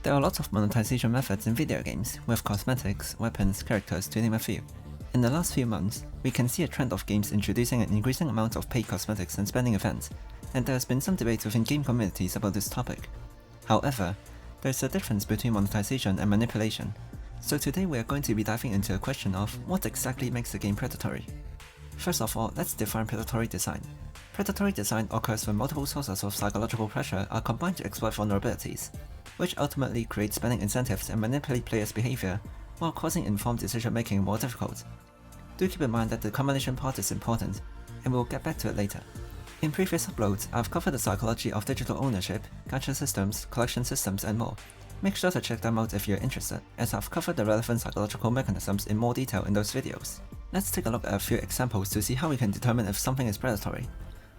There are lots of monetization methods in video games, with cosmetics, weapons, characters, to name a few. In the last few months, we can see a trend of games introducing an increasing amount of paid cosmetics and spending events, and there has been some debate within game communities about this topic. However, there is a difference between monetization and manipulation, so today we are going to be diving into a question of what exactly makes a game predatory. First of all, let's define predatory design. Predatory design occurs when multiple sources of psychological pressure are combined to exploit vulnerabilities, which ultimately create spending incentives and manipulate players' behavior, while causing informed decision-making more difficult. Do keep in mind that the combination part is important, and we'll get back to it later. In previous uploads, I've covered the psychology of digital ownership, gacha systems, collection systems, and more. Make sure to check them out if you're interested, as I've covered the relevant psychological mechanisms in more detail in those videos. Let's take a look at a few examples to see how we can determine if something is predatory.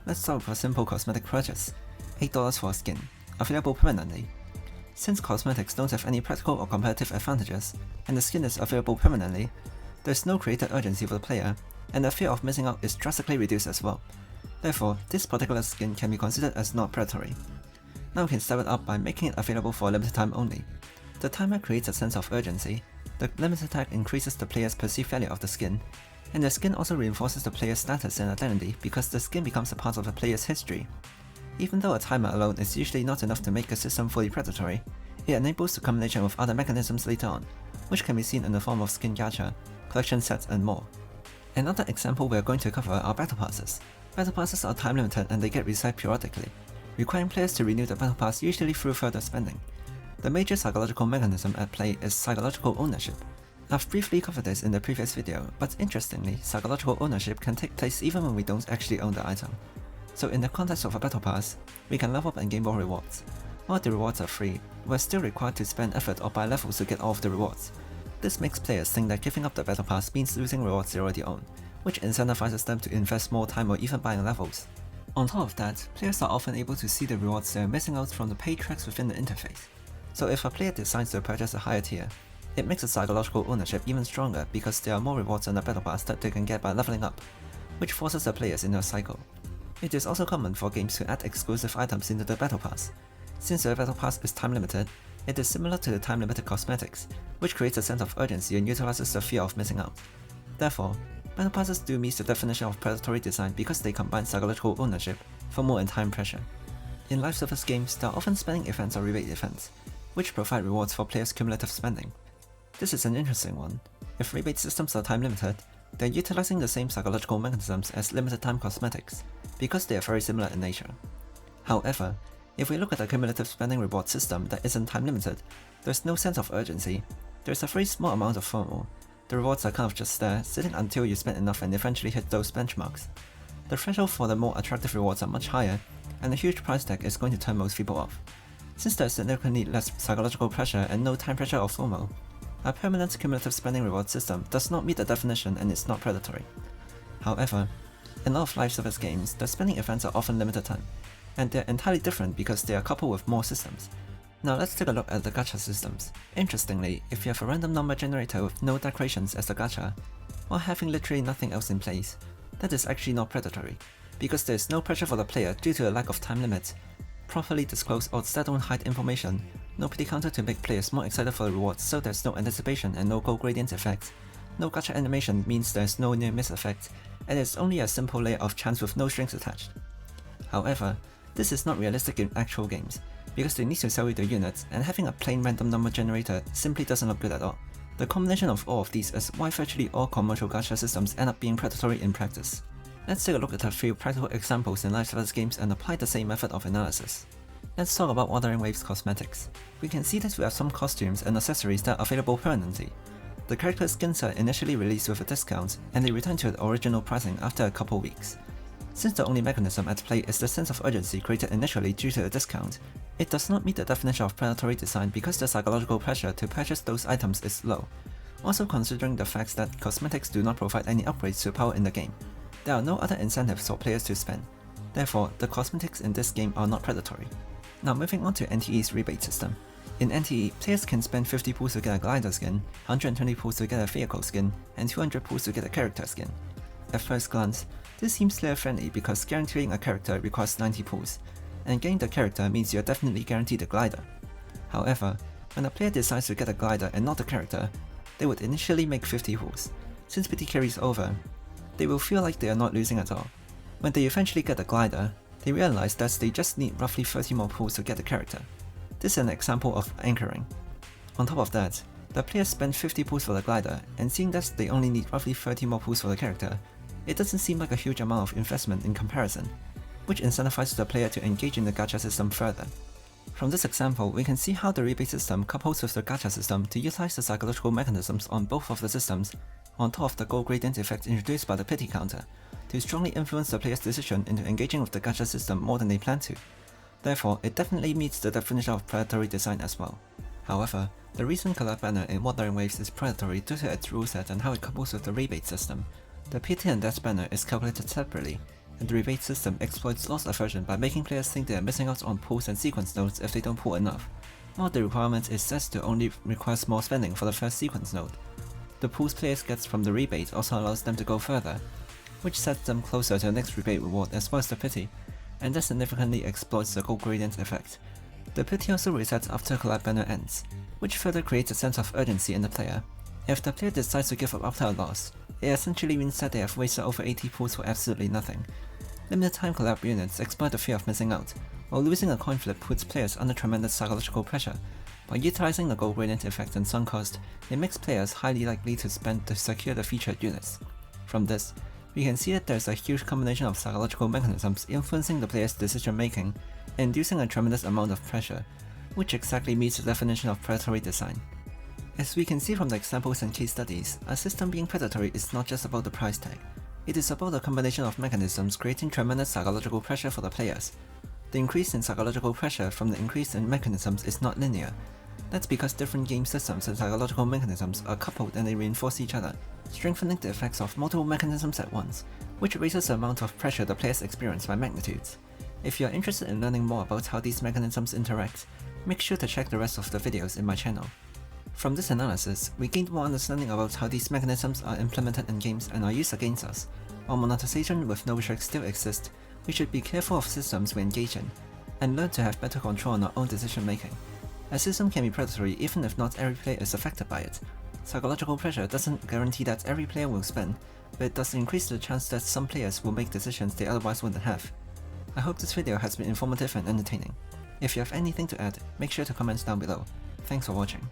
Let's start with a simple cosmetic purchase. $8 for a skin, available permanently. Since cosmetics don't have any practical or competitive advantages, and the skin is available permanently, there's no created urgency for the player, and the fear of missing out is drastically reduced as well. Therefore, this particular skin can be considered as not predatory. Now we can step it up by making it available for a limited time only. The timer creates a sense of urgency, the limited tag increases the player's perceived value of the skin, and the skin also reinforces the player's status and identity because the skin becomes a part of the player's history. Even though a timer alone is usually not enough to make a system fully predatory, it enables the combination of other mechanisms later on, which can be seen in the form of skin gacha, collection sets, and more. Another example we are going to cover are battle passes. Battle passes are time limited and they get reset periodically, requiring players to renew the battle pass usually through further spending. The major psychological mechanism at play is psychological ownership. I've briefly covered this in the previous video, but interestingly, psychological ownership can take place even when we don't actually own the item. So in the context of a battle pass, we can level up and gain more rewards. While the rewards are free, we're still required to spend effort or buy levels to get all of the rewards. This makes players think that giving up the battle pass means losing rewards they already own, which incentivizes them to invest more time or even buying levels. On top of that, players are often able to see the rewards they are missing out from the paid tracks within the interface. So if a player decides to purchase a higher tier, it makes the psychological ownership even stronger because there are more rewards on the battle pass that they can get by leveling up, which forces the players into a cycle. It is also common for games to add exclusive items into the battle pass. Since the battle pass is time limited, it is similar to the time limited cosmetics, which creates a sense of urgency and utilizes the fear of missing out. Therefore, battle passes do meet the definition of predatory design because they combine psychological ownership, FOMO, and time pressure. In live service games, there are often spending events or rebate events, which provide rewards for players' cumulative spending. This is an interesting one. If rebate systems are time limited, they're utilizing the same psychological mechanisms as limited time cosmetics, because they are very similar in nature. However, if we look at a cumulative spending reward system that isn't time limited, there's no sense of urgency, there's a very small amount of FOMO. The rewards are kind of just there, sitting until you spend enough and eventually hit those benchmarks. The threshold for the more attractive rewards are much higher, and the huge price tag is going to turn most people off. Since there's significantly less psychological pressure and no time pressure or FOMO, a permanent cumulative spending reward system does not meet the definition and is not predatory. However, in a lot of live service games, the spending events are often limited time, and they're entirely different because they are coupled with more systems. Now let's take a look at the gacha systems. Interestingly, if you have a random number generator with no decorations as a gacha, while having literally nothing else in place, that is actually not predatory, because there is no pressure for the player due to a lack of time limits, properly disclose or set don't hide information, no pity counter to make players more excited for the rewards so there's no anticipation and no gold gradient effect, no gacha animation means there's no near miss effect, and it's only a simple layer of chance with no strings attached. However, this is not realistic in actual games, because they need to sell you the units, and having a plain random number generator simply doesn't look good at all. The combination of all of these is why virtually all commercial gacha systems end up being predatory in practice. Let's take a look at a few practical examples in live service games and apply the same method of analysis. Let's talk about Wuthering cosmetics. We can see that we have some costumes and accessories that are available permanently. The character skins are initially released with a discount, and they return to the original pricing after a couple weeks. Since the only mechanism at play is the sense of urgency created initially due to the discount, it does not meet the definition of predatory design because the psychological pressure to purchase those items is low. Also considering the fact that cosmetics do not provide any upgrades to power in the game, there are no other incentives for players to spend. Therefore, the cosmetics in this game are not predatory. Now moving on to NTE's rebate system. In NTE, players can spend 50 pools to get a glider skin, 120 pools to get a vehicle skin, and 200 pools to get a character skin. At first glance, this seems player-friendly because guaranteeing a character requires 90 pools, and getting the character means you're definitely guaranteed a glider. However, When a player decides to get a glider and not a character, they would initially make 50 pulls. Since pity carries over, they will feel like they are not losing at all. When they eventually get a glider, they realize that they just need roughly 30 more pulls to get the character. This is an example of anchoring. On top of that, the players spend 50 pulls for the glider, and seeing that they only need roughly 30 more pulls for the character, it doesn't seem like a huge amount of investment in comparison, which incentivizes the player to engage in the gacha system further. From this example, we can see how the rebate system couples with the gacha system to utilize the psychological mechanisms on both of the systems, on top of the goal gradient effect introduced by the pity counter, to strongly influence the player's decision into engaging with the gacha system more than they plan to. Therefore, it definitely meets the definition of predatory design as well. However, the recent Collab banner in Wuthering Waves is predatory due to its rule set and how it couples with the rebate system. The pity and death banner is calculated separately, and the rebate system exploits loss aversion by making players think they are missing out on pulls and sequence nodes if they don't pull enough, while the requirement is set to only require small spending for the first sequence node. The pulls players get from the rebate also allows them to go further, which sets them closer to the next rebate reward as well as the pity, and that significantly exploits the goal gradient effect. The pity also resets after Collab banner ends, which further creates a sense of urgency in the player. If the player decides to give up after a loss, it essentially means that they have wasted over 80 pulls for absolutely nothing. Limited time Collab units exploit the fear of missing out, while losing a coin flip puts players under tremendous psychological pressure. By utilizing the goal gradient effect and sunk cost, it makes players highly likely to spend to secure the featured units. From this, we can see that there is a huge combination of psychological mechanisms influencing the player's decision making, inducing a tremendous amount of pressure, which exactly meets the definition of predatory design. As we can see from the examples and case studies, a system being predatory is not just about the price tag. It is about a combination of mechanisms creating tremendous psychological pressure for the players. The increase in psychological pressure from the increase in mechanisms is not linear. That's because different game systems and psychological mechanisms are coupled and they reinforce each other, strengthening the effects of multiple mechanisms at once, which raises the amount of pressure the players experience by magnitudes. If you are interested in learning more about how these mechanisms interact, make sure to check the rest of the videos in my channel. From this analysis, we gained more understanding about how these mechanisms are implemented in games and are used against us. While monetization with no restricts still exists, we should be careful of systems we engage in, and learn to have better control on our own decision making. A system can be predatory even if not every player is affected by it. Psychological pressure doesn't guarantee that every player will spend, but it does increase the chance that some players will make decisions they otherwise wouldn't have. I hope this video has been informative and entertaining. If you have anything to add, make sure to comment down below. Thanks for watching.